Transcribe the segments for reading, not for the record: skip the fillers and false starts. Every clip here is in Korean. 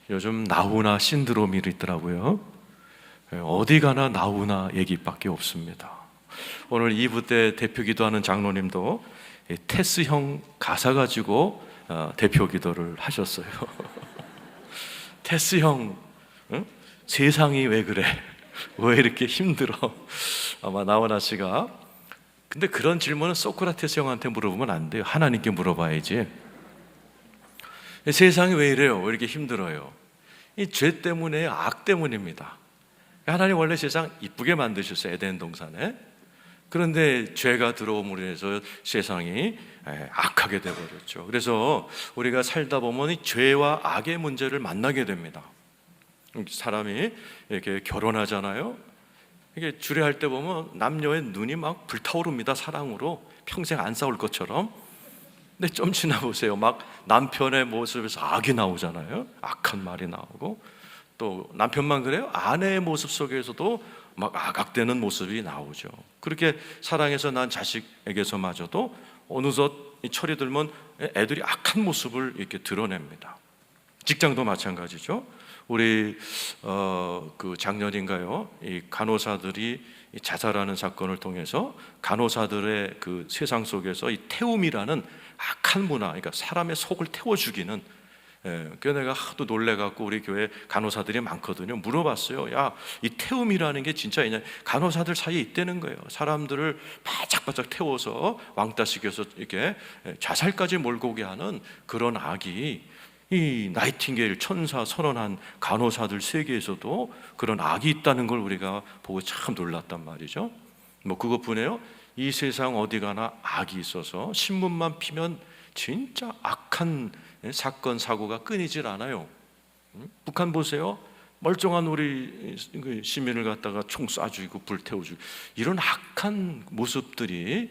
요즘 나훈아 신드롬이 있더라고요. 어디 가나 나훈아 얘기밖에 없습니다. 오늘 2부 때 대표 기도하는 장로님도 테스형 가사 가지고 대표 기도를 하셨어요. 테스형, 응? 세상이 왜 그래? 왜 이렇게 힘들어? 아마 나훈아 씨가. 근데 그런 질문은 소크라테스 형한테 물어보면 안 돼요. 하나님께 물어봐야지. 세상이 왜 이래요? 왜 이렇게 힘들어요? 이 죄 때문에, 악 때문입니다. 하나님 원래 세상 이쁘게 만드셨어요, 에덴 동산에. 그런데 죄가 들어옴으로 인해서 세상이 악하게 되어버렸죠. 그래서 우리가 살다 보면 이 죄와 악의 문제를 만나게 됩니다. 사람이 이렇게 결혼하잖아요. 이게 주례할 때 보면 남녀의 눈이 막 불타오릅니다. 사랑으로 평생 안 싸울 것처럼. 근데 좀 지나보세요. 막 남편의 모습에서 악이 나오잖아요. 악한 말이 나오고, 또 남편만 그래요? 아내의 모습 속에서도 막 악악되는 모습이 나오죠. 그렇게 사랑해서 난 자식에게서마저도 어느덧 이 철이 들면 애들이 악한 모습을 이렇게 드러냅니다. 직장도 마찬가지죠. 우리 그 작년인가요? 이 간호사들이 자살하는 사건을 통해서 간호사들의 그 세상 속에서 이 태움이라는 악한 문화, 그러니까 사람의 속을 태워 죽이는. 그 내가 하도 놀래갖고 우리 교회 간호사들이 많거든요. 물어봤어요. 야, 이 태움이라는 게 진짜 있냐? 간호사들 사이에 있다는 거예요. 사람들을 바짝바짝 태워서 왕따시켜서 이렇게 자살까지 몰고 오게 하는 그런 악이, 이 나이팅게일 천사 선언한 간호사들 세계에서도 그런 악이 있다는 걸 우리가 보고 참 놀랐단 말이죠. 뭐 그것뿐이에요. 이 세상 어디 가나 악이 있어서 신문만 피면 진짜 악한 사건 사고가 끊이질 않아요. 북한 보세요. 멀쩡한 우리 시민을 갖다가 총 쏴주고 불태워주고, 이런 악한 모습들이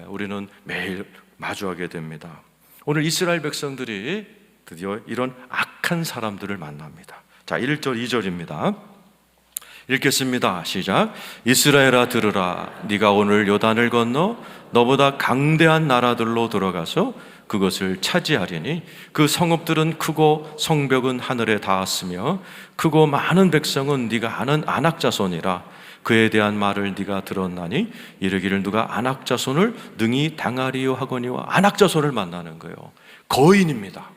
우리는 매일 마주하게 됩니다. 오늘 이스라엘 백성들이 드디어 이런 악한 사람들을 만납니다. 자, 1절 2절입니다. 읽겠습니다. 시작. 이스라엘아 들으라. 네가 오늘 요단을 건너 너보다 강대한 나라들로 들어가서 그것을 차지하리니 그 성읍들은 크고 성벽은 하늘에 닿았으며 크고 많은 백성은 네가 아는 아낙 자손이라. 그에 대한 말을 네가 들었나니 이르기를 누가 아낙 자손을 능히 당하리요 하거니와. 아낙 자손을 만나는 거예요. 거인입니다.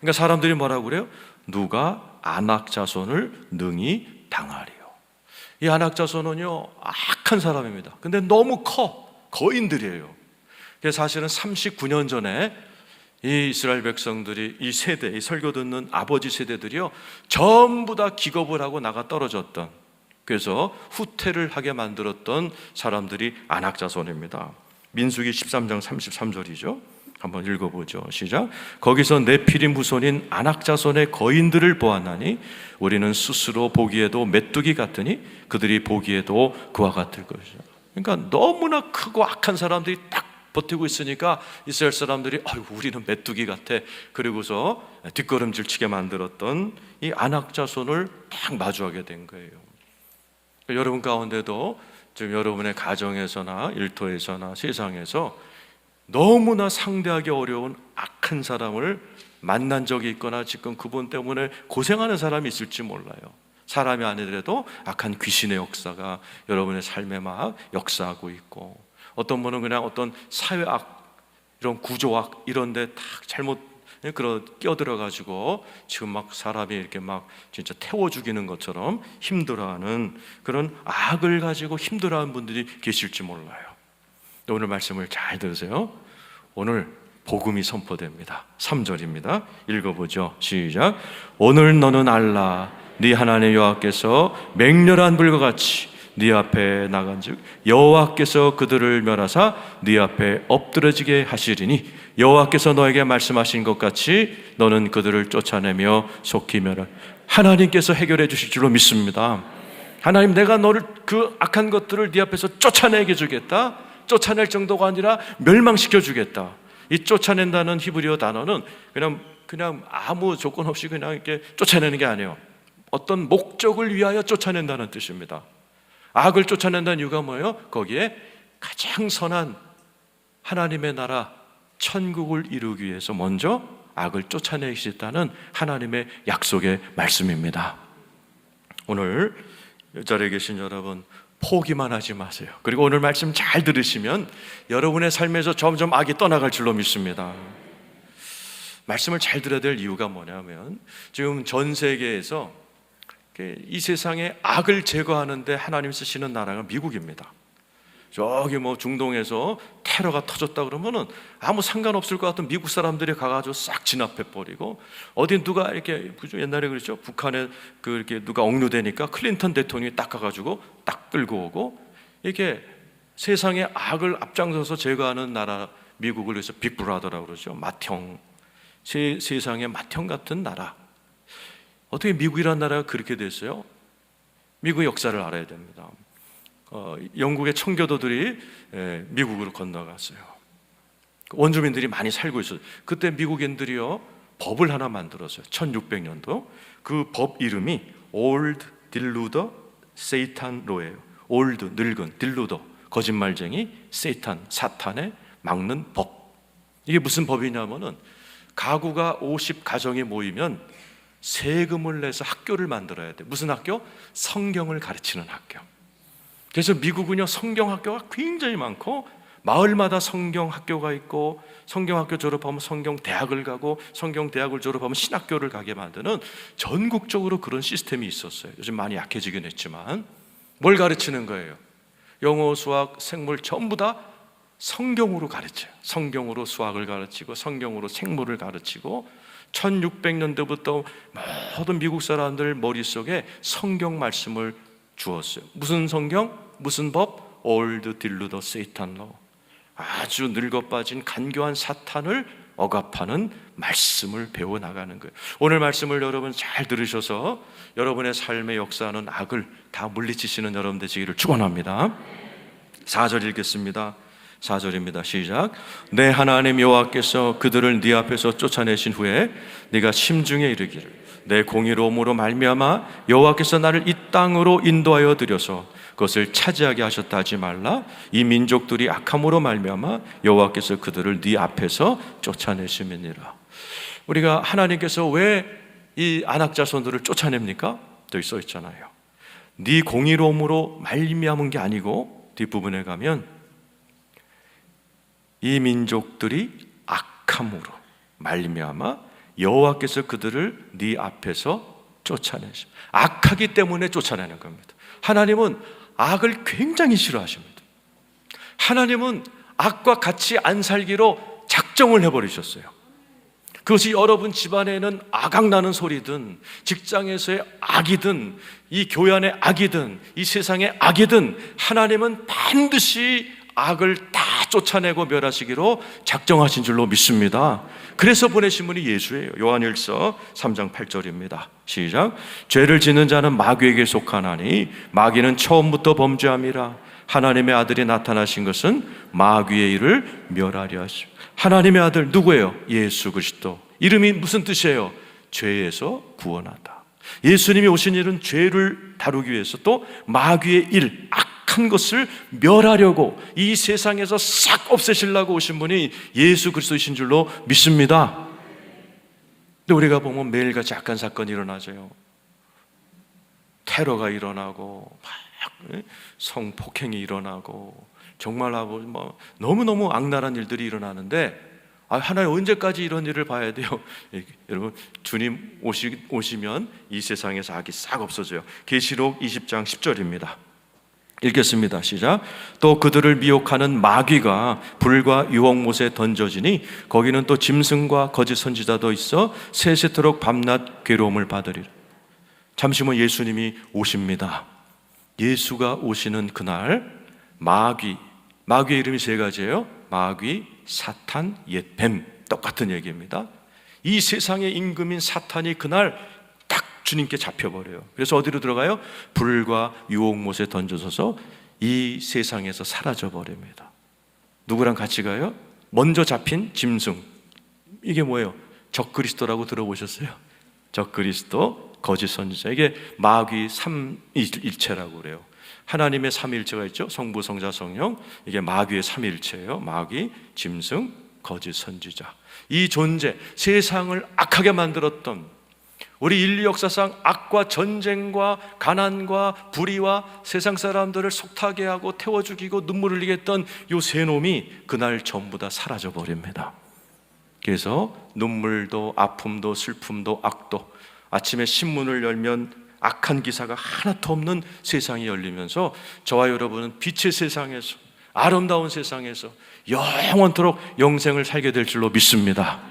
그러니까 사람들이 뭐라고 그래요? 누가 아낙 자손을 능히 당하리요. 이 아낙 자손은요, 악한 사람입니다. 근데 너무 커. 거인들이에요. 그래서 사실은 39년 전에 이 이스라엘 백성들이, 이 세대, 이 설교 듣는 아버지 세대들이요, 전부 다 기겁을 하고 나가 떨어졌던, 그래서 후퇴를 하게 만들었던 사람들이 아낙 자손입니다. 민수기 13장 33절이죠. 한번 읽어보죠. 시작. 거기서 네피림 후손인 아낙 자손의 거인들을 보았나니 우리는 스스로 보기에도 메뚜기 같으니 그들이 보기에도 그와 같을 것이죠. 그러니까 너무나 크고 악한 사람들이 딱 버티고 있으니까 이스라엘 사람들이 우리는 메뚜기 같아. 그리고서 뒷걸음질 치게 만들었던 이 아낙 자손을 딱 마주하게 된 거예요. 여러분 가운데도 지금 여러분의 가정에서나 일터에서나 세상에서 너무나 상대하기 어려운 악한 사람을 만난 적이 있거나 지금 그분 때문에 고생하는 사람이 있을지 몰라요. 사람이 아니더라도 악한 귀신의 역사가 여러분의 삶에 막 역사하고 있고, 어떤 분은 그냥 어떤 사회악, 이런 구조악 이런 데 딱 잘못 끼어들어가지고 지금 막 사람이 이렇게 막 진짜 태워 죽이는 것처럼 힘들어하는 그런 악을 가지고 힘들어하는 분들이 계실지 몰라요. 오늘 말씀을 잘 들으세요. 오늘 복음이 선포됩니다. 3절입니다. 읽어보죠. 시작. 오늘 너는 알라. 네 하나님 여호와께서 맹렬한 불과 같이 네 앞에 나간즉 여호와께서 그들을 멸하사 네 앞에 엎드러지게 하시리니 여호와께서 너에게 말씀하신 것 같이 너는 그들을 쫓아내며 속히 멸할. 하나님께서 해결해 주실 줄로 믿습니다. 하나님, 내가 너를 그 악한 것들을 네 앞에서 쫓아내게 주겠다. 쫓아낼 정도가 아니라 멸망시켜 주겠다. 이 쫓아낸다는 히브리어 단어는 그냥 아무 조건 없이 그냥 이렇게 쫓아내는 게 아니에요. 어떤 목적을 위하여 쫓아낸다는 뜻입니다. 악을 쫓아낸다는 이유가 뭐예요? 거기에 가장 선한 하나님의 나라 천국을 이루기 위해서 먼저 악을 쫓아내시겠다는 하나님의 약속의 말씀입니다. 오늘 이 자리에 계신 여러분, 포기만 하지 마세요. 그리고 오늘 말씀 잘 들으시면 여러분의 삶에서 점점 악이 떠나갈 줄로 믿습니다. 말씀을 잘 들어야 될 이유가 뭐냐면, 지금 전 세계에서 이 세상의 악을 제거하는데 하나님 쓰시는 나라가 미국입니다. 저기 중동에서 테러가 터졌다 그러면은 아무 상관없을 것 같은 미국 사람들이 가가지고 싹 진압해버리고, 어디 누가 이렇게, 옛날에 그랬죠, 북한에 이렇게 누가 억류되니까 클린턴 대통령이 딱 가가지고 딱 끌고 오고, 이렇게 세상의 악을 앞장서서 제거하는 나라 미국을 위해서 빅브라더라고 그러죠. 맏형, 세상의 맏형 같은 나라. 어떻게 미국이라는 나라가 그렇게 됐어요? 미국의 역사를 알아야 됩니다. 영국의 청교도들이 미국으로 건너갔어요. 원주민들이 많이 살고 있어요. 그때 미국인들이요, 법을 하나 만들었어요. 1600년도. 그 법 이름이 Old Deluder Satan Law예요. Old, 늙은, Deluder, 거짓말쟁이, Satan, 사탄의 막는 법. 이게 무슨 법이냐면은, 가구가 50가정이 모이면 세금을 내서 학교를 만들어야 돼. 무슨 학교? 성경을 가르치는 학교. 그래서 미국은요, 성경 학교가 굉장히 많고, 마을마다 성경 학교가 있고, 성경 학교 졸업하면 성경 대학을 가고, 성경 대학을 졸업하면 신학교를 가게 만드는 전국적으로 그런 시스템이 있었어요. 요즘 많이 약해지긴 했지만. 뭘 가르치는 거예요? 영어, 수학, 생물 전부 다 성경으로 가르쳐요. 성경으로 수학을 가르치고, 성경으로 생물을 가르치고, 1600년대부터 모든 미국 사람들 머릿속에 성경 말씀을 주었어요. 무슨 성경? 무슨 법? Old Deluder Satan Law. 아주 늙어빠진 간교한 사탄을 억압하는 말씀을 배워나가는 거예요. 오늘 말씀을 여러분 잘 들으셔서 여러분의 삶의 역사하는 악을 다 물리치시는 여러분 되시기를 축원합니다. 4절 읽겠습니다. 4절입니다. 시작. 내 하나님 여호와께서 그들을 네 앞에서 쫓아내신 후에 네가 심중에 이르기를, 내 공의로움으로 말미암아 여호와께서 나를 이 땅으로 인도하여 들여서 그것을 차지하게 하셨다 하지 말라. 이 민족들이 악함으로 말미암아 여호와께서 그들을 네 앞에서 쫓아내심이니라. 우리가 하나님께서 왜 이 안악 자손들을 쫓아냅니까? 여기 써 있잖아요. 네 공의로움으로 말미암은 게 아니고, 뒷부분에 가면 이 민족들이 악함으로 말미암아 여호와께서 그들을 네 앞에서 쫓아내십니다. 악하기 때문에 쫓아내는 겁니다. 하나님은 악을 굉장히 싫어하십니다. 하나님은 악과 같이 안 살기로 작정을 해버리셨어요. 그것이 여러분 집안에는 악악나는 소리든, 직장에서의 악이든, 이 교회 안의 악이든, 이 세상의 악이든, 하나님은 반드시 악을 다 쫓아내고 멸하시기로 작정하신 줄로 믿습니다. 그래서 보내신 분이 예수예요. 요한일서 3장 8절입니다. 시작. 죄를 짓는 자는 마귀에게 속하나니 마귀는 처음부터 범죄함이라. 하나님의 아들이 나타나신 것은 마귀의 일을 멸하려 하십니다. 하나님의 아들 누구예요? 예수 그리스도. 이름이 무슨 뜻이에요? 죄에서 구원하다. 예수님이 오신 일은 죄를 다루기 위해서, 또 마귀의 일, 악한 것을 멸하려고, 이 세상에서 싹 없애시려고 오신 분이 예수 그리스도이신 줄로 믿습니다. 근데 우리가 보면 매일같이 악한 사건이 일어나죠. 테러가 일어나고, 막 성폭행이 일어나고, 정말 너무너무 악랄한 일들이 일어나는데, 하나님 언제까지 이런 일을 봐야 돼요? 여러분, 주님 오시면 이 세상에서 악이 싹 없어져요. 계시록 20장 10절입니다. 읽겠습니다. 시작. 또 그들을 미혹하는 마귀가 불과 유황못에 던져지니 거기는 또 짐승과 거짓 선지자도 있어 세세토록 밤낮 괴로움을 받으리라. 잠시 후면 예수님이 오십니다. 예수가 오시는 그날 마귀의 이름이 3가지예요. 마귀, 사탄, 옛 뱀. 똑같은 얘기입니다. 이 세상의 임금인 사탄이 그날 딱 주님께 잡혀버려요. 그래서 어디로 들어가요? 불과 유혹못에 던져져서 이 세상에서 사라져버립니다. 누구랑 같이 가요? 먼저 잡힌 짐승. 이게 뭐예요? 적그리스도라고 들어보셨어요? 적그리스도, 거짓 선지자. 이게 마귀 삼일체라고 그래요. 하나님의 삼일체가 있죠. 성부, 성자, 성령. 이게 마귀의 삼일체예요. 마귀, 짐승, 거짓 선지자, 이 존재, 세상을 악하게 만들었던, 우리 인류 역사상 악과 전쟁과 가난과 불의와 세상 사람들을 속타게 하고 태워 죽이고 눈물 흘리게 했던 요 세 놈이 그날 전부 다 사라져 버립니다. 그래서 눈물도 아픔도 슬픔도 악도, 아침에 신문을 열면 악한 기사가 하나도 없는 세상이 열리면서 저와 여러분은 빛의 세상에서, 아름다운 세상에서 영원토록 영생을 살게 될 줄로 믿습니다.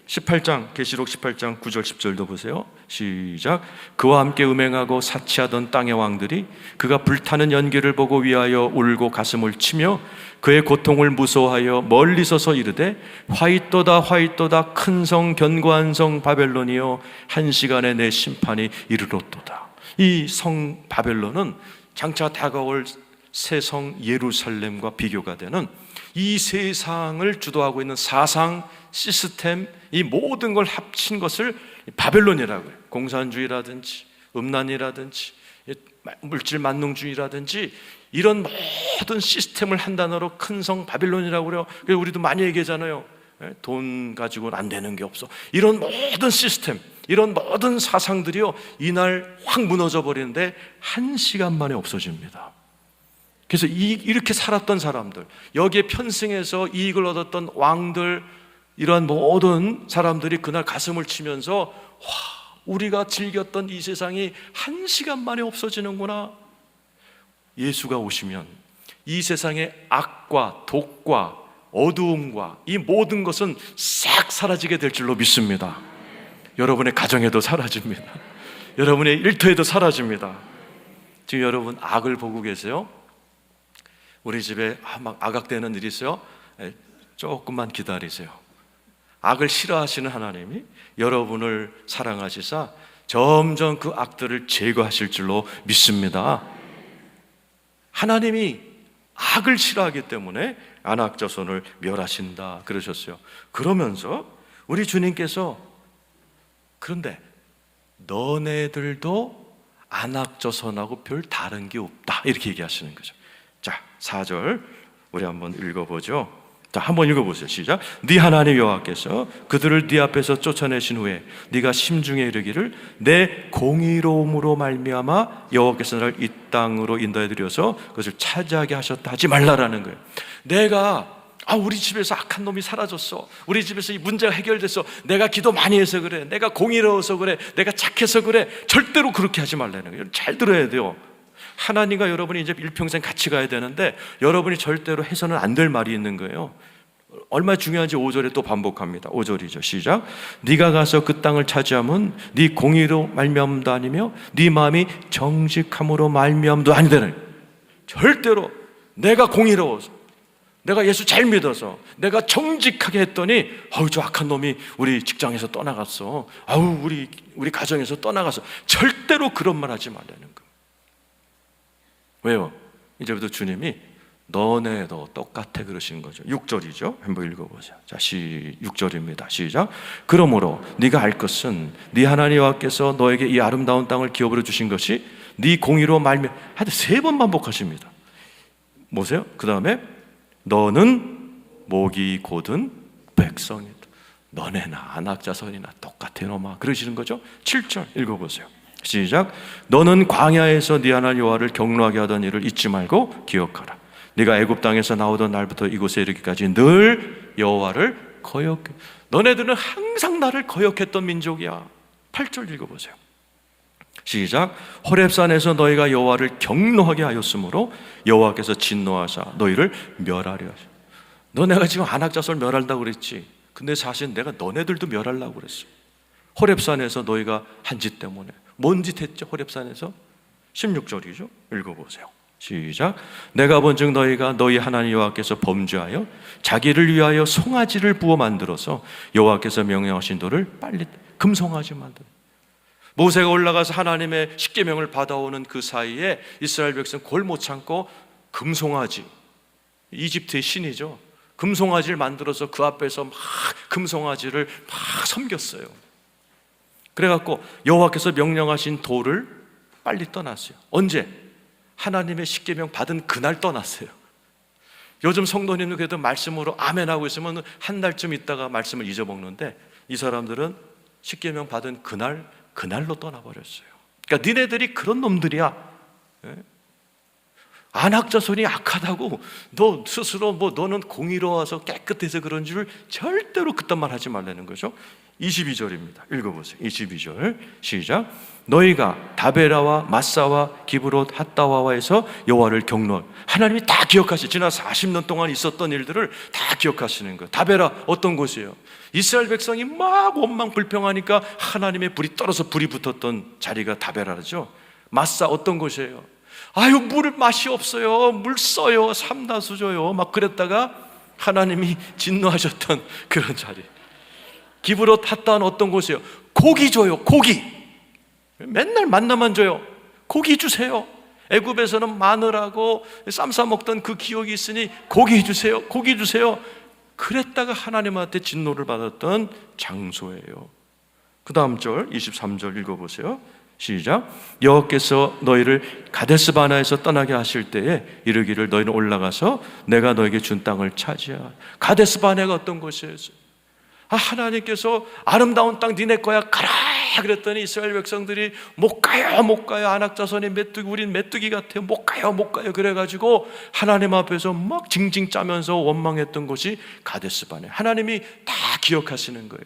18장, 계시록 18장 9절 10절도 보세요. 시작. 그와 함께 음행하고 사치하던 땅의 왕들이 그가 불타는 연기를 보고 위하여 울고 가슴을 치며 그의 고통을 무서워하여 멀리 서서 이르되 화이또다 화이또다 큰 성 견고한 성 바벨론이여 한 시간에 내 심판이 이르렀도다. 이 성 바벨론은 장차 다가올 새 성 예루살렘과 비교가 되는, 이 세상을 주도하고 있는 사상, 시스템, 이 모든 걸 합친 것을 바벨론이라고 해요. 공산주의라든지 음란이라든지 물질 만능주의라든지 이런 모든 시스템을 한 단어로 큰 성 바벨론이라고 그래요. 그래서 우리도 많이 얘기하잖아요. 돈 가지고는 안 되는 게 없어. 이런 모든 시스템, 이런 모든 사상들이요, 이날 확 무너져 버리는데 한 시간 만에 없어집니다. 그래서 이렇게 살았던 사람들, 여기에 편승해서 이익을 얻었던 왕들, 이러한 모든 사람들이 그날 가슴을 치면서 우리가 즐겼던 이 세상이 한 시간 만에 없어지는구나. 예수가 오시면 이 세상의 악과 독과 어두움과 이 모든 것은 싹 사라지게 될 줄로 믿습니다. 여러분의 가정에도 사라집니다. 여러분의 일터에도 사라집니다. 지금 여러분 악을 보고 계세요? 우리 집에 막 악악되는 일이 있어요? 조금만 기다리세요. 악을 싫어하시는 하나님이 여러분을 사랑하시사 점점 그 악들을 제거하실 줄로 믿습니다. 하나님이 악을 싫어하기 때문에 안악자손을 멸하신다 그러셨어요. 그러면서 우리 주님께서 그런데 너네들도 안악자손하고 별 다른 게 없다 이렇게 얘기하시는 거죠. 자, 4절 우리 한번 읽어보죠. 자, 한번 읽어보세요. 시작. 네 하나님 여호와께서 그들을 네 앞에서 쫓아내신 후에 네가 심중에 이르기를 내 공의로움으로 말미암아 여호와께서 나를 이 땅으로 인도해 드려서 그것을 차지하게 하셨다 하지 말라라는 거예요. 내가 우리 집에서 악한 놈이 사라졌어, 우리 집에서 이 문제가 해결됐어, 내가 기도 많이 해서 그래, 내가 공의로워서 그래, 내가 착해서 그래, 절대로 그렇게 하지 말라는 거예요. 잘 들어야 돼요. 하나님과 여러분이 이제 일평생 같이 가야 되는데 여러분이 절대로 해서는 안 될 말이 있는 거예요. 얼마나 중요한지 5절에 또 반복합니다. 5절이죠. 시작. 네가 가서 그 땅을 차지하면 네 공의로 말미암도 아니며 네 마음이 정직함으로 말미암도 아니되는, 절대로 내가 공의로워서, 내가 예수 잘 믿어서, 내가 정직하게 했더니 저 악한 놈이 우리 직장에서 떠나갔어, 우리 가정에서 떠나갔어, 절대로 그런 말 하지 말라는 거예요. 왜요? 이제부터 주님이 너네도 똑같아 그러시는 거죠. 6절이죠. 한번 읽어보세요. 자, 6절입니다. 시작. 그러므로 네가 알 것은 네 하나님 여호와께서 너에게 이 아름다운 땅을 기업으로 주신 것이 네 공의로 말미암아, 하여튼 3번 반복하십니다. 뭐세요? 그 다음에 너는 목이 곧은 백성이다. 너네나 안악자손이나 똑같아 놈아 그러시는 거죠. 7절 읽어보세요. 시작. 너는 광야에서 네 하나님 여호와를 경노하게 하던 일을 잊지 말고 기억하라. 네가 애굽 땅에서 나오던 날부터 이곳에 이르기까지 늘 여호와를 거역해. 너네들은 항상 나를 거역했던 민족이야. 8절 읽어보세요. 시작. 호렙산에서 너희가 여호와를 경노하게 하였으므로 여호와께서 진노하사 너희를 멸하려 하셨다. 너네가 지금 안악자손을 멸한다고 그랬지. 근데 사실 내가 너네들도 멸하려고 그랬어. 호렙산에서 너희가 한 짓 때문에. 뭔 짓 했죠? 호렙산에서? 16절이죠. 읽어보세요. 시작. 내가 본즉 너희가 너희 하나님 여호와께서 범죄하여 자기를 위하여 송아지를 부어 만들어서 여호와께서 명령하신 돌을 빨리 금송아지 만들어. 모세가 올라가서 하나님의 십계명을 받아오는 그 사이에 이스라엘 백성 골 못 참고 금송아지, 이집트의 신이죠, 금송아지를 만들어서 그 앞에서 막 금송아지를 막 섬겼어요. 그래갖고 여호와께서 명령하신 돌을 빨리 떠났어요. 언제? 하나님의 십계명 받은 그날 떠났어요. 요즘 성도님들 그래도 말씀으로 아멘하고 있으면 한 달쯤 있다가 말씀을 잊어먹는데, 이 사람들은 십계명 받은 그날로 떠나버렸어요. 그러니까 니네들이 그런 놈들이야. 안학자손이 악하다고 너 스스로 너는 공의로워서 깨끗해서 그런 줄 절대로 그딴 말 하지 말라는 거죠. 22절입니다. 읽어보세요. 22절 시작. 너희가 다베라와 마사와 기브롯 핫다와와에서 여호와를 경노. 하나님이 다 기억하시죠. 지난 40년 동안 있었던 일들을 다 기억하시는 거예요. 다베라 어떤 곳이에요? 이스라엘 백성이 막 원망 불평하니까 하나님의 불이 떨어서 불이 붙었던 자리가 다베라죠. 마사 어떤 곳이에요? 아유, 물 맛이 없어요, 물 써요, 삼다수 줘요, 막 그랬다가 하나님이 진노하셨던 그런 자리. 기브롯 핫다는 어떤 곳이에요? 고기 줘요, 고기. 맨날 만나만 줘요. 고기 주세요. 애굽에서는 마늘하고 쌈 싸 먹던 그 기억이 있으니 고기 주세요, 고기 주세요. 그랬다가 하나님한테 진노를 받았던 장소예요. 그 다음 절 23절 읽어보세요. 시작. 여호와께서 너희를 가데스 바네아에서 떠나게 하실 때에 이르기를 너희는 올라가서 내가 너에게 준 땅을 차지하라. 가데스 바네아가 어떤 곳이에요? 하나님께서 아름다운 땅 니네 거야 가라 그랬더니 이스라엘 백성들이 못 가요, 못 가요. 안악자손이 메뚜기, 우린 메뚜기 같아요, 못 가요, 못 가요. 그래가지고 하나님 앞에서 막 징징 짜면서 원망했던 곳이 가데스 바네아. 하나님이 다 기억하시는 거예요.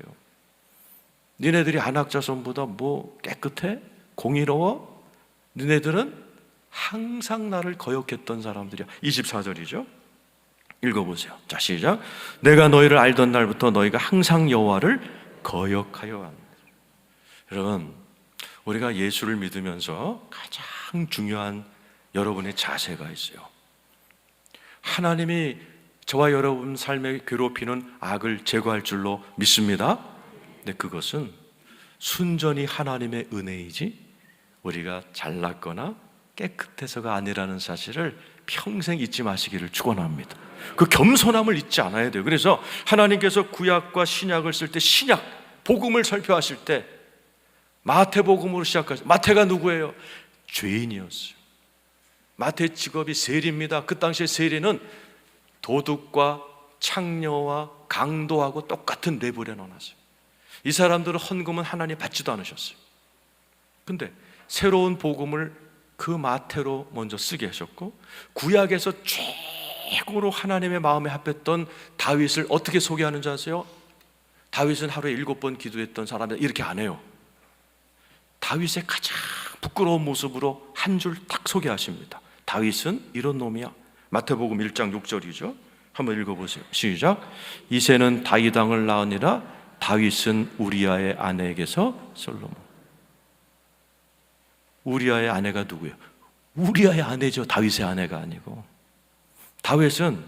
니네들이 안악자손보다 뭐 깨끗해? 공의로워? 너네들은 항상 나를 거역했던 사람들이야. 24절이죠. 읽어보세요. 자, 시작. 내가 너희를 알던 날부터 너희가 항상 여호와를 거역하여 왔다. 여러분, 우리가 예수를 믿으면서 가장 중요한 여러분의 자세가 있어요. 하나님이 저와 여러분 삶에 괴롭히는 악을 제거할 줄로 믿습니다. 근데 그것은 순전히 하나님의 은혜이지 우리가 잘났거나 깨끗해서가 아니라는 사실을 평생 잊지 마시기를 축원합니다. 그 겸손함을 잊지 않아야 돼요. 그래서 하나님께서 구약과 신약을 쓸 때 신약, 복음을 설교하실 때 마태복음으로 시작하죠. 마태가 누구예요? 죄인이었어요. 마태 직업이 세리입니다. 그 당시에 세리는 도둑과 창녀와 강도하고 똑같은 레벨에 넣어놨어요. 이 사람들은 헌금은 하나님 받지도 않으셨어요. 근데 새로운 복음을 그 마태로 먼저 쓰게 하셨고, 구약에서 최고로 하나님의 마음에 합했던 다윗을 어떻게 소개하는지 아세요? 다윗은 하루에 7번 기도했던 사람이다 이렇게 안 해요. 다윗의 가장 부끄러운 모습으로 한 줄 딱 소개하십니다. 다윗은 이런 놈이야. 마태복음 1장 6절이죠. 한번 읽어보세요. 시작. 이새는 다윗 왕을 낳으니라. 다윗은 우리아의 아내에게서 솔로몬. 우리아의 아내가 누구예요? 우리아의 아내죠. 다윗의 아내가 아니고. 다윗은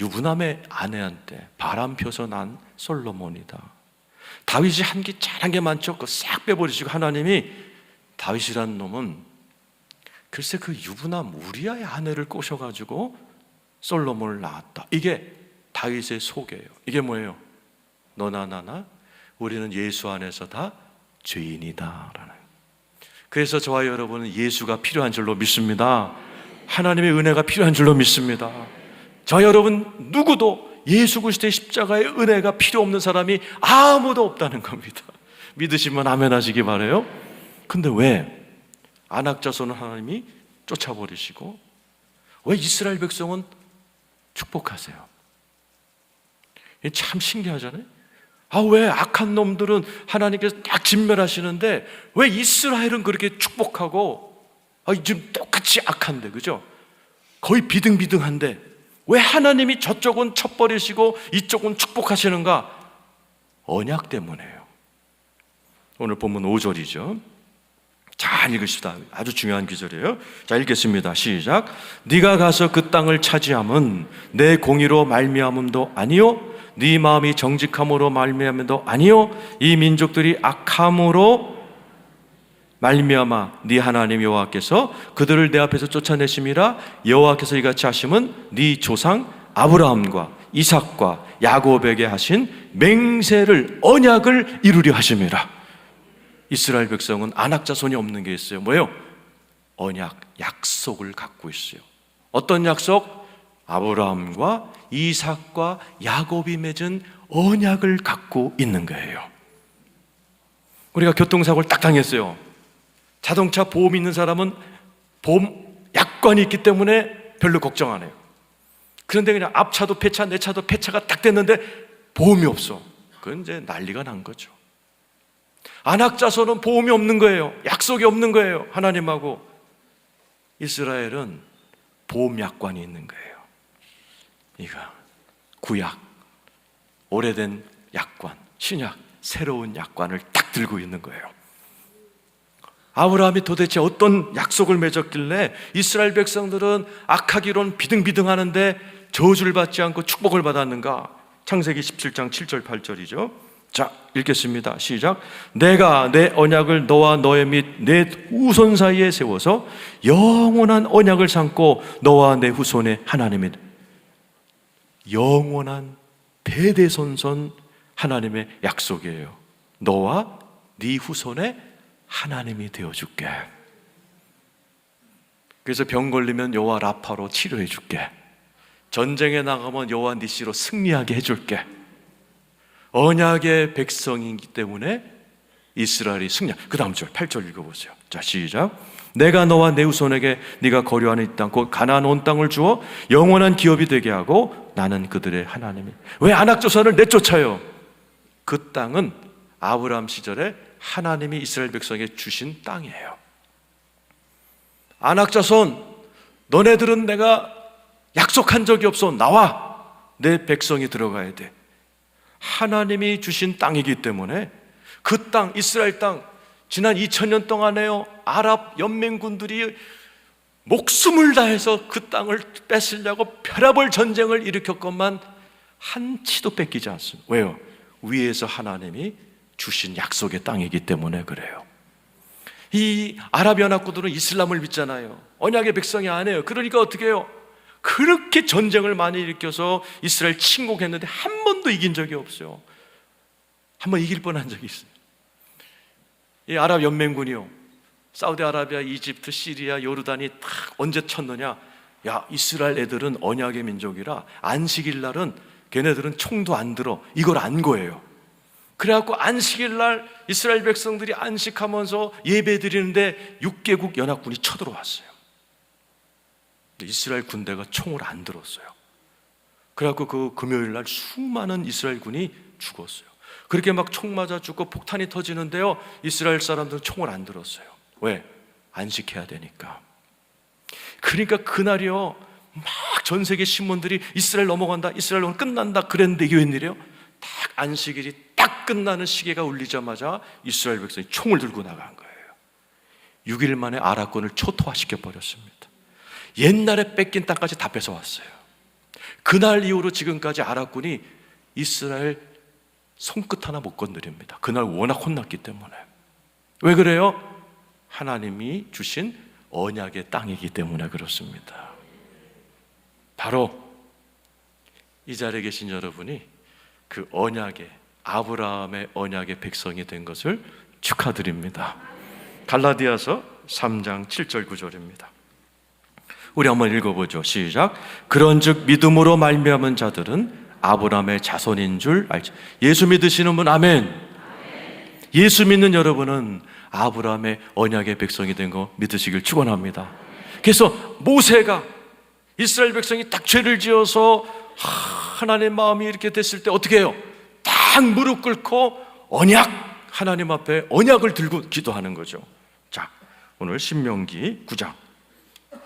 유부남의 아내한테 바람 펴서 난 솔로몬이다. 다윗이 한 게 잘한 게 많죠. 그거 싹 빼버리시고 하나님이 다윗이라는 놈은 글쎄 그 유부남 우리아의 아내를 꼬셔가지고 솔로몬을 낳았다. 이게 다윗의 소개예요. 이게 뭐예요? 너나 나나 우리는 예수 안에서 다 죄인이다라는. 그래서 저와 여러분은 예수가 필요한 줄로 믿습니다. 하나님의 은혜가 필요한 줄로 믿습니다. 저 여러분 누구도 예수 그리스도의 십자가의 은혜가 필요 없는 사람이 아무도 없다는 겁니다. 믿으시면 아멘 하시기 바라요. 근데 왜 안악자손은 하나님이 쫓아버리시고 왜 이스라엘 백성은 축복하세요? 참 신기하잖아요. 왜 악한 놈들은 하나님께서 딱 진멸하시는데 왜 이스라엘은 그렇게 축복하고 지금 똑같이 악한데, 그죠? 거의 비등비등한데 왜 하나님이 저쪽은 쳐버리시고 이쪽은 축복하시는가? 언약 때문에요. 오늘 본문 5절이죠. 잘 읽으시다. 아주 중요한 구절이에요. 자, 읽겠습니다. 시작. 네가 가서 그 땅을 차지함은 내 공의로 말미암음도 아니요 네 마음이 정직함으로 말미암음도 아니요 이 민족들이 악함으로 말미암아 네 하나님 여호와께서 그들을 내 앞에서 쫓아내심이라. 여호와께서 이같이 하심은 네 조상 아브라함과 이삭과 야곱에게 하신 맹세를 언약을 이루려 하심이라. 이스라엘 백성은 안악자손이 없는 게 있어요. 뭐예요? 언약, 약속을 갖고 있어요. 어떤 약속? 아브라함과 이삭과 야곱이 맺은 언약을 갖고 있는 거예요. 우리가 교통사고를 딱 당했어요. 자동차 보험 있는 사람은 보험 약관이 있기 때문에 별로 걱정 안 해요. 그런데 그냥 앞차도 폐차, 내 차도 폐차가 딱 됐는데 보험이 없어. 그건 이제 난리가 난 거죠. 안악자손은 보험이 없는 거예요. 약속이 없는 거예요. 하나님하고. 이스라엘은 보험 약관이 있는 거예요. 이거 구약, 오래된 약관, 신약, 새로운 약관을 딱 들고 있는 거예요. 아브라함이 도대체 어떤 약속을 맺었길래 이스라엘 백성들은 악하기론 비등비등하는데 저주를 받지 않고 축복을 받았는가? 창세기 17장 7절 8절이죠. 자, 읽겠습니다. 시작. 내가 내 언약을 너와 너의 및 내 후손 사이에 세워서 영원한 언약을 삼고 너와 내 후손의 하나님의, 영원한 대대손손 하나님의 약속이에요. 너와 네 후손의 하나님이 되어줄게. 그래서 병 걸리면 여호와 라파로 치료해줄게. 전쟁에 나가면 여호와 니시로 승리하게 해줄게. 언약의 백성이기 때문에 이스라엘이 승리. 그 다음 절 8절 읽어보세요. 자, 시작. 내가 너와 내 후손에게 네가 거류하는 이 땅 곧 가나안 온 땅을 주어 영원한 기업이 되게 하고 나는 그들의 하나님이. 왜 안악조선을 내쫓아요? 그 땅은 아브라함 시절에 하나님이 이스라엘 백성에게 주신 땅이에요. 안악자손, 너네들은 내가 약속한 적이 없어. 나와. 내 백성이 들어가야 돼. 하나님이 주신 땅이기 때문에 그 땅, 이스라엘 땅, 지난 2000년 동안에요, 아랍 연맹군들이 목숨을 다해서 그 땅을 뺏으려고 별의별 전쟁을 일으켰건만 한치도 뺏기지 않습니다. 왜요? 위에서 하나님이 주신 약속의 땅이기 때문에 그래요. 이 아랍연합군들은 이슬람을 믿잖아요. 언약의 백성이 아니에요. 그러니까 어떻게 해요? 그렇게 전쟁을 많이 일으켜서 이스라엘 침공했는데 한 번도 이긴 적이 없어요. 한 번 이길 뻔한 적이 있어요. 이 아랍 연맹군이요, 사우디아라비아, 이집트, 시리아, 요르단이 딱 언제 쳤느냐? 야, 이스라엘 애들은 언약의 민족이라 안식일 날은 걔네들은 총도 안 들어. 이걸 안 거예요. 그래갖고 안식일 날 이스라엘 백성들이 안식하면서 예배 드리는데 6개국 연합군이 쳐들어왔어요. 이스라엘 군대가 총을 안 들었어요. 그래갖고 그 금요일 날 수많은 이스라엘 군이 죽었어요. 그렇게 막 총 맞아 죽고 폭탄이 터지는데요, 이스라엘 사람들은 총을 안 들었어요. 왜? 안식해야 되니까. 그러니까 그날이요, 막 전 세계 신문들이 이스라엘 넘어간다, 이스라엘 오늘 끝난다 그랬는데 이게 웬일이에요? 딱 안식일이 딱 끝나는 시계가 울리자마자 이스라엘 백성이 총을 들고 나간 거예요. 6일 만에 아랍군을 초토화시켜 버렸습니다. 옛날에 뺏긴 땅까지 다 뺏어왔어요. 그날 이후로 지금까지 아랍군이 이스라엘 손끝 하나 못 건드립니다. 그날 워낙 혼났기 때문에. 왜 그래요? 하나님이 주신 언약의 땅이기 때문에 그렇습니다. 바로 이 자리에 계신 여러분이 그 언약의, 아브라함의 언약의 백성이 된 것을 축하드립니다. 갈라디아서 3장 7절 9절입니다. 우리 한번 읽어보죠. 시작. 그런즉 믿음으로 말미암은 자들은 아브라함의 자손인 줄 알죠. 예수 믿으시는 분 아멘. 예수 믿는 여러분은 아브라함의 언약의 백성이 된 거 믿으시길 축원합니다. 그래서 모세가 이스라엘 백성이 딱 죄를 지어서 하나님의 마음이 이렇게 됐을 때 어떻게 해요? 딱 무릎 꿇고 언약, 하나님 앞에 언약을 들고 기도하는 거죠. 자, 오늘 신명기 9장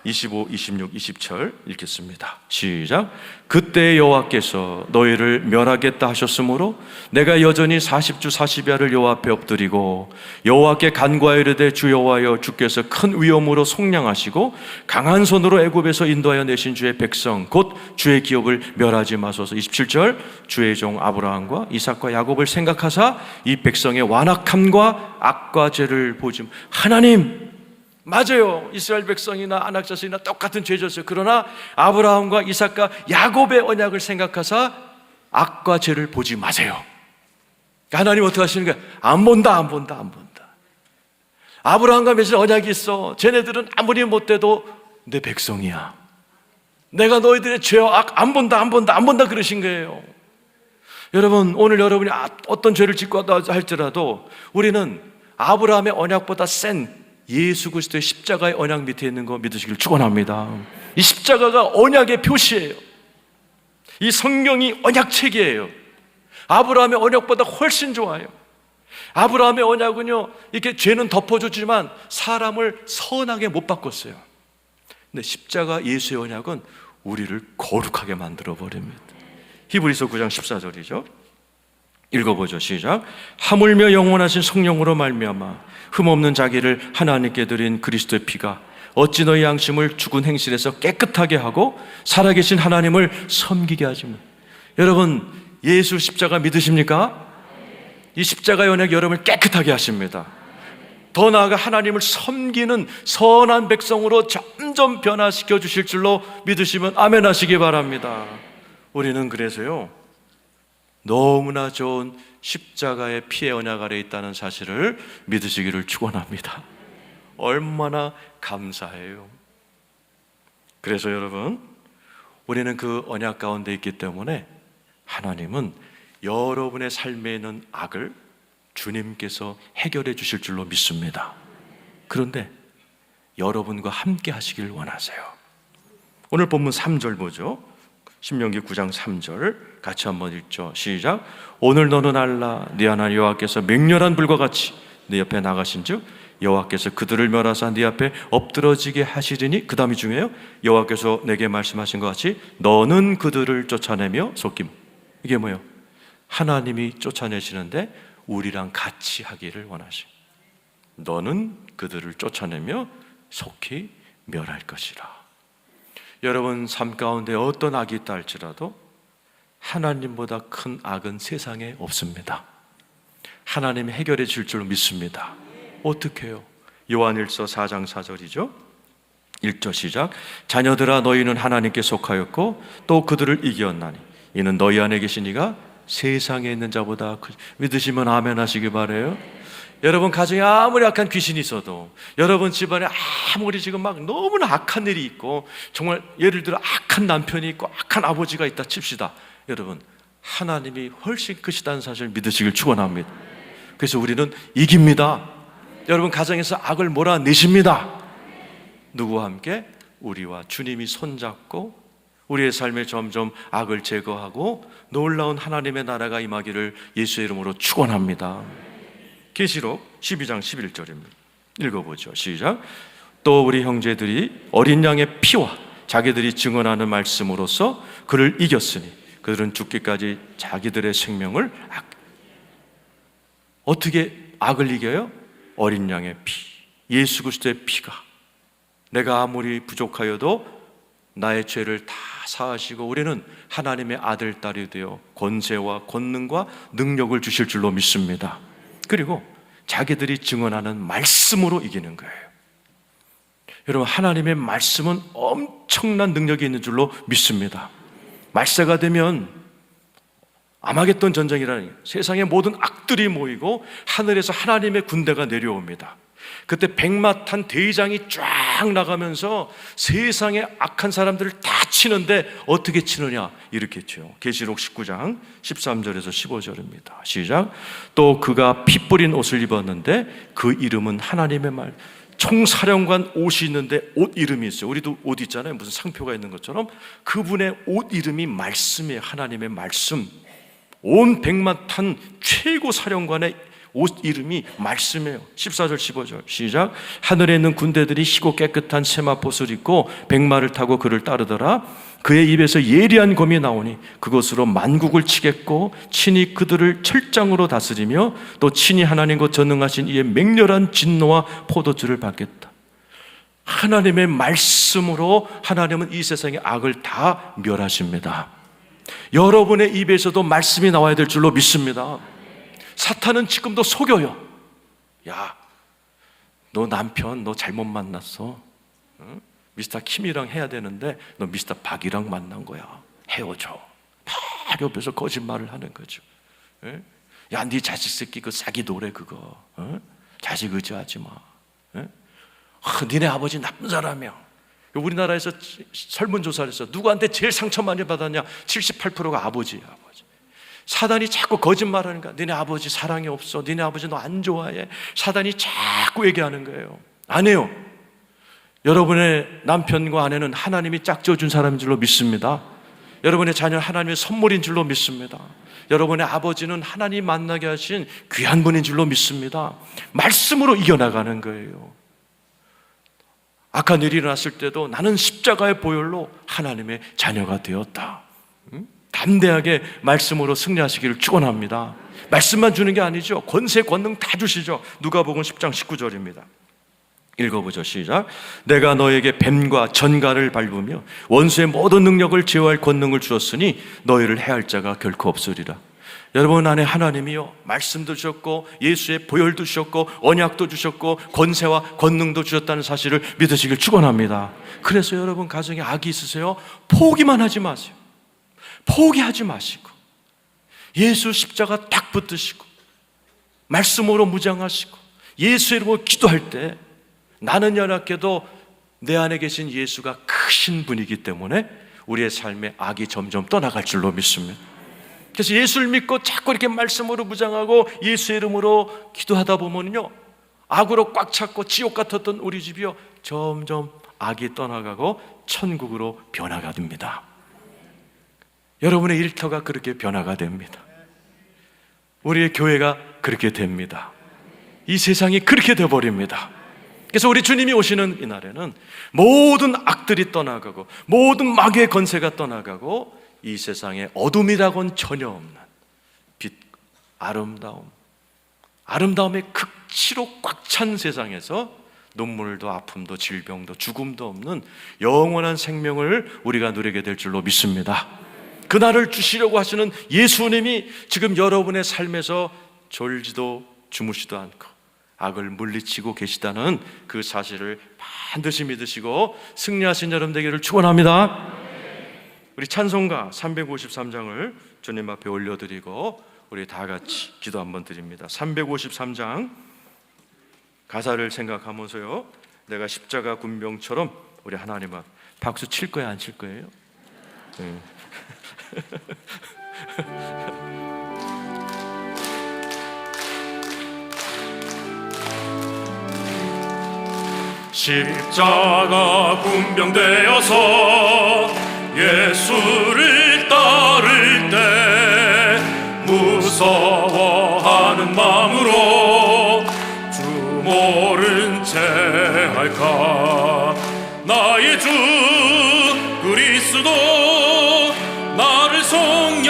25, 26, 20절 읽겠습니다. 시작. 그때 여호와께서 너희를 멸하겠다 하셨으므로 내가 여전히 40주 40야를 여호와 앞에 엎드리고 여호와께 간구하여 이르되 주 여호와여, 주께서 큰 위엄으로 속량하시고 강한 손으로 애굽에서 인도하여 내신 주의 백성 곧 주의 기업을 멸하지 마소서. 27절. 주의 종 아브라함과 이삭과 야곱을 생각하사 이 백성의 완악함과 악과 죄를 보지. 하나님, 맞아요. 이스라엘 백성이나 안악자손이나 똑같은 죄졌어요. 그러나 아브라함과 이삭과 야곱의 언약을 생각하사 악과 죄를 보지 마세요. 하나님 어떻게 하시는 거예요? 안 본다, 안 본다, 안 본다. 아브라함과 맺은 언약이 있어. 쟤네들은 아무리 못돼도 내 백성이야. 내가 너희들의 죄와 악 안 본다, 안 본다, 안 본다 그러신 거예요. 여러분, 오늘 여러분이 어떤 죄를 짓고 할지라도 우리는 아브라함의 언약보다 센 예수 그리스도의 십자가의 언약 밑에 있는 거 믿으시길 축원합니다. 이 십자가가 언약의 표시예요. 이 성경이 언약책이에요. 아브라함의 언약보다 훨씬 좋아요. 아브라함의 언약은요, 이렇게 죄는 덮어주지만 사람을 선하게 못 바꿨어요. 근데 십자가 예수의 언약은 우리를 거룩하게 만들어 버립니다. 히브리서 9장 14절이죠. 읽어보죠. 시작. 하물며 영원하신 성령으로 말미암아 흠없는 자기를 하나님께 드린 그리스도의 피가 어찌 너희 양심을 죽은 행실에서 깨끗하게 하고 살아계신 하나님을 섬기게 하지만. 여러분, 예수 십자가 믿으십니까? 이 십자가의 언약이 여러분을 깨끗하게 하십니다. 더 나아가 하나님을 섬기는 선한 백성으로 점점 변화시켜 주실 줄로 믿으시면 아멘 하시기 바랍니다. 우리는 그래서요, 너무나 좋은 십자가의 피의 언약 아래 있다는 사실을 믿으시기를 축원합니다. 얼마나 감사해요. 그래서 여러분, 우리는 그 언약 가운데 있기 때문에 하나님은 여러분의 삶에 있는 악을 주님께서 해결해 주실 줄로 믿습니다. 그런데 여러분과 함께 하시길 원하세요. 오늘 본문 3절 보죠. 신명기 9장 3절 같이 한번 읽죠. 시작. 오늘 너는 알라 네 하나님 여호와께서 맹렬한 불과 같이 네 옆에 나가신즉 여호와께서 그들을 멸하사 네 앞에 엎드러지게 하시리니, 그 다음이 중요해요. 여호와께서 내게 말씀하신 것 같이 너는 그들을 쫓아내며 속임. 이게 뭐예요? 하나님이 쫓아내시는데 우리랑 같이 하기를 원하시. 너는 그들을 쫓아내며 속히 멸할 것이라. 여러분 삶 가운데 어떤 악이 있다 할지라도 하나님보다 큰 악은 세상에 없습니다. 하나님이 해결해 줄 줄 믿습니다. 어떻게 해요? 요한일서 4장 4절이죠 1절 시작. 자녀들아 너희는 하나님께 속하였고 또 그들을 이기었나니 이는 너희 안에 계신 이가 세상에 있는 자보다 믿으시면 아멘 하시기 바라요. 여러분 가정에 아무리 악한 귀신이 있어도, 여러분 집안에 아무리 지금 막 너무나 악한 일이 있고, 정말 예를 들어 악한 남편이 있고 악한 아버지가 있다 칩시다. 여러분, 하나님이 훨씬 크시다는 사실을 믿으시길 축원합니다. 그래서 우리는 이깁니다. 여러분 가정에서 악을 몰아내십니다. 누구와 함께? 우리와 주님이 손잡고 우리의 삶에 점점 악을 제거하고 놀라운 하나님의 나라가 임하기를 예수의 이름으로 축원합니다. 계시록 12장 11절입니다. 읽어보죠. 시작. 또 우리 형제들이 어린 양의 피와 자기들이 증언하는 말씀으로써 그를 이겼으니 그들은 죽기까지 자기들의 생명을 어떻게 악을 이겨요? 어린 양의 피, 예수 그리스도의 피가 내가 아무리 부족하여도 나의 죄를 다 사하시고 우리는 하나님의 아들, 딸이 되어 권세와 권능과 능력을 주실 줄로 믿습니다. 그리고 자기들이 증언하는 말씀으로 이기는 거예요. 여러분, 하나님의 말씀은 엄청난 능력이 있는 줄로 믿습니다. 말세가 되면 아마겟돈 전쟁이라는 세상의 모든 악들이 모이고 하늘에서 하나님의 군대가 내려옵니다. 그때 백마탄 대장이 쫙 나가면서 세상의 악한 사람들을 다 치는데 어떻게 치느냐? 이렇게 치요. 계시록 19장 13절에서 15절입니다. 시작. 또 그가 피 뿌린 옷을 입었는데 그 이름은 하나님의 말. 총사령관 옷이 있는데 옷 이름이 있어요. 우리도 옷 있잖아요. 무슨 상표가 있는 것처럼 그분의 옷 이름이 말씀이에요. 하나님의 말씀. 온 백마탄 최고 사령관의 옷 이름이 말씀이에요. 14절 15절 시작. 하늘에 있는 군대들이 희고 깨끗한 세마포를 입고 백마를 타고 그를 따르더라. 그의 입에서 예리한 검이 나오니 그것으로 만국을 치겠고 친히 그들을 철장으로 다스리며 또 친히 하나님과 전능하신 이의 맹렬한 진노와 포도주를 받겠다. 하나님의 말씀으로 하나님은 이 세상의 악을 다 멸하십니다. 여러분의 입에서도 말씀이 나와야 될 줄로 믿습니다. 사탄은 지금도 속여요. 야, 너 남편 너 잘못 만났어. 응? 미스터 킴이랑 해야 되는데 너 미스터 박이랑 만난 거야. 헤어져. 막 옆에서 거짓말을 하는 거죠. 응? 야, 네 자식 새끼 그 싸기 노래 그거. 응? 자식 의지하지 마. 응? 니네 아버지 나쁜 사람이야. 우리나라에서 설문조사를 해서 누구한테 제일 상처 많이 받았냐? 78%가 아버지예요. 아버지. 사단이 자꾸 거짓말하니까 니네 아버지 사랑이 없어, 니네 아버지 너 안 좋아해. 사단이 자꾸 얘기하는 거예요. 아니에요. 여러분의 남편과 아내는 하나님이 짝지어준 사람인 줄로 믿습니다. 여러분의 자녀는 하나님의 선물인 줄로 믿습니다. 여러분의 아버지는 하나님 만나게 하신 귀한 분인 줄로 믿습니다. 말씀으로 이겨나가는 거예요. 악한 일이 일어났을 때도 나는 십자가의 보혈로 하나님의 자녀가 되었다. 담대하게 말씀으로 승리하시기를 축원합니다. 말씀만 주는 게 아니죠. 권세 권능 다 주시죠. 누가복음 10장 19절입니다. 읽어보죠. 시작. 내가 너에게 뱀과 전갈을 밟으며 원수의 모든 능력을 제어할 권능을 주었으니 너희를 해할 자가 결코 없으리라. 여러분 안에 하나님이요 말씀도 주셨고 예수의 보혈도 주셨고 언약도 주셨고 권세와 권능도 주셨다는 사실을 믿으시길 축원합니다. 그래서 여러분 가정에 악이 있으세요? 포기만 하지 마세요. 포기하지 마시고 예수 십자가 딱 붙드시고 말씀으로 무장하시고 예수의 이름으로 기도할 때 나는 연약해도 내 안에 계신 예수가 크신 분이기 때문에 우리의 삶에 악이 점점 떠나갈 줄로 믿습니다. 그래서 예수를 믿고 자꾸 이렇게 말씀으로 무장하고 예수의 이름으로 기도하다 보면요 악으로 꽉 찼고 지옥 같았던 우리 집이요 점점 악이 떠나가고 천국으로 변화가 됩니다. 여러분의 일터가 그렇게 변화가 됩니다. 우리의 교회가 그렇게 됩니다. 이 세상이 그렇게 되어버립니다. 그래서 우리 주님이 오시는 이 날에는 모든 악들이 떠나가고 모든 마귀의 권세가 떠나가고 이 세상에 어둠이라고는 전혀 없는 빛, 아름다움의 극치로 꽉 찬 세상에서 눈물도 아픔도 질병도 죽음도 없는 영원한 생명을 우리가 누리게 될 줄로 믿습니다. 그날을 주시려고 하시는 예수님이 지금 여러분의 삶에서 졸지도 주무시도 않고 악을 물리치고 계시다는 그 사실을 반드시 믿으시고 승리하신 여러분 되기를 축원합니다. 우리 찬송가 353장을 주님 앞에 올려드리고 우리 다 같이 기도 한번 드립니다. 353장 가사를 생각하면서요 내가 십자가 군병처럼 우리 하나님 앞 박수 칠 거예요 안 칠 거예요? 네. 십자가 군병되어서 예수를 따를 때 무서워하는 마음으로 주 모른 채 할까. 나의 주 그리스도 나를 속량했으니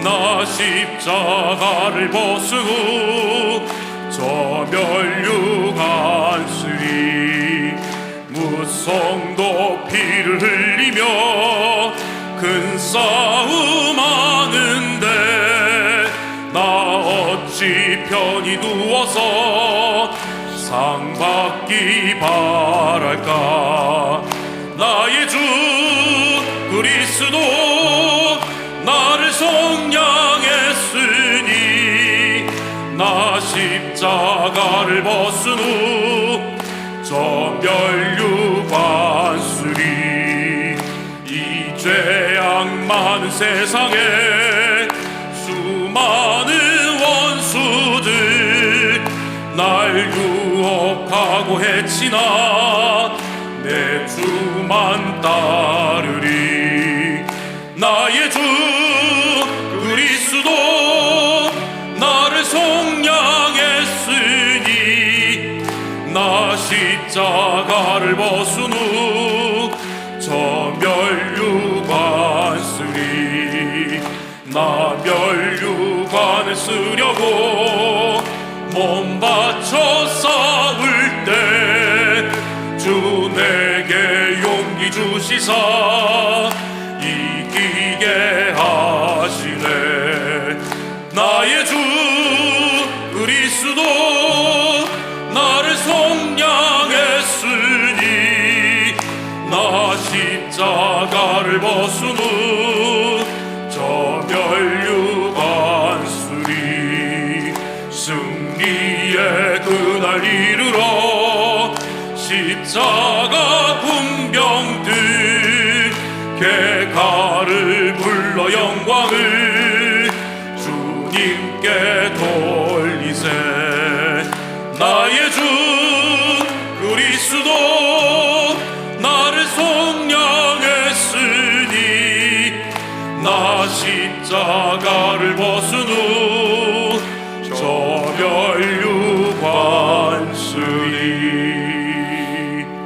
나 십자가를 벗으고 저 멸류관 쓰리 무성도 피를 흘리며 큰 싸움 하는데 나 어찌 편히 누워서 상 받기 바랄까. 나의 주 그리스도 나를 속량했으니 나 십자가를 벗은 후 저 멸류관 쓰리. 이 죄악 많은 세상에 수많은 원수들 날 유혹하고 해치나 내 주만 따르리. 나의 주 그리스도 나를 속량했으니 나 십자가를 벗은 후 저 멸류관 쓰리. 나 멸류관을 쓰려고 몸 바쳐 싸울 때 주 내게 용기 주시사 이기게 하시네. 나의 주 그리스도 나를 속량했으니 나 십자가를 벗은 후 저 멸류관 쓰리. 승리의 그날 이르러 십자가 군병들 객가를 불러 영광을 주님께 돌리세. 나의 주 그리스도 나를 속량했으니 나 십자가를 벗은 후